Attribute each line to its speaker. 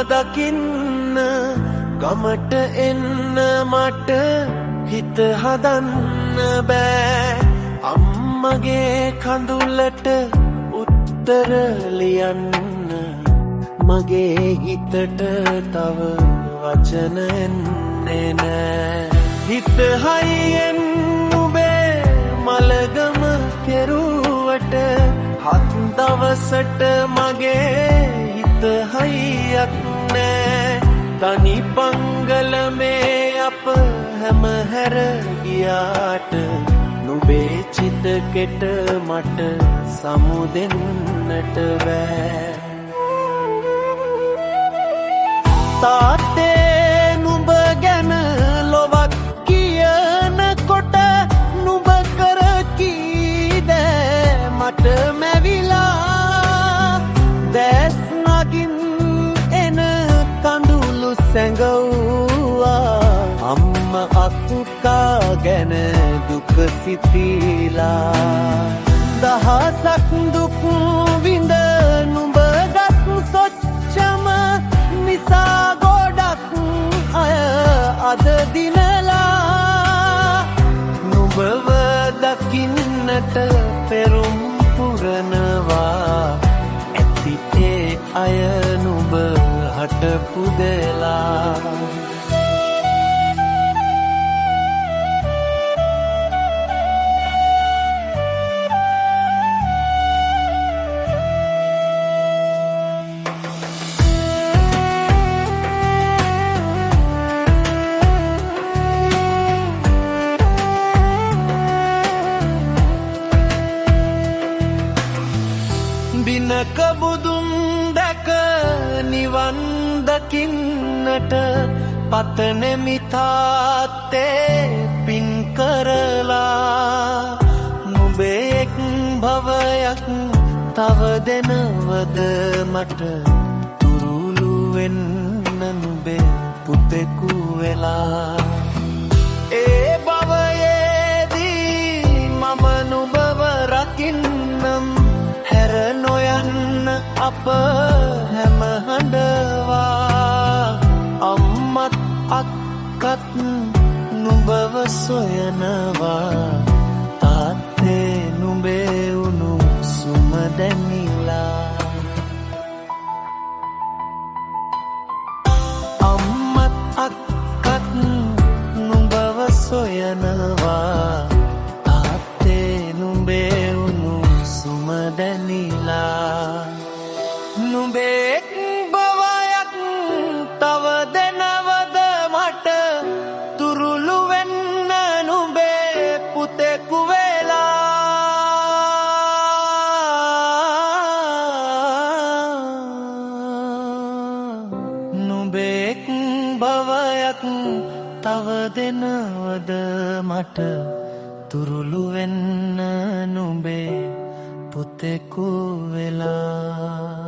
Speaker 1: දකින්න ගමට එන්න මට හිත හදන්න බෑ අම්මගේ කඳුලට උත්තර ලියන්න මගේ හිතට තව වචන එන්නේ නෑ හිත හයියෙන් නුඹේ මලගම කෙරුවට හත් දවසට මගේ හිත හයියක් නෑ තනි පංගලමේ අප හැම හැර ගියාට නුඹේ චිත කෙට මට සමුදෙන්නට බෑ තාත්තේ නුඹ ගැන ලොවක් කියනකොට නුඹ කර කීදෑ මට මැවිලා දැස් නගින් එන කඳුළු සැඟවුවා අම්ම අක්කා ගැන දුක සිතිලා දහසක් දුක් විඳ නුඹ ගත් සොච්චම නිසා ගොඩක් අය අද දිනලා නුඹව දකින්නට පෙරුම් පුරනවා ඇති ඒ අය නුඹ හට පුදලා බිනක බුදුන් දැක නිවන් දකින්නට පතනෙමි තාත්තේ පින් කරලා නුඹේ එක් භවයක් තව දෙනවද මට තුරුළු වෙන්න නුඹේ පුතෙකු වෙලා ඒ භවයේදී මම නුඹව රකින්නම් හැර නොයන්න අප හැම හඬවා අම්මත් අක්කත් නුඹව සොයනවා තාත්තේ නුඹේ උණුසුම දැනිලා අම්මත් අක්කත් නුඹව සොයනවා තාත්තේ නුඹේ උණුසුම දැනිලා නුඹේ එක් භවයක් තව දෙනවද මට තුරුළු වෙන්න නුඹේ පුතෙකු වෙලා නුඹේ එක් භවයක් තව දෙනවද මට තුරුළු වෙන්න නුඹේ පුතෙකු වෙලා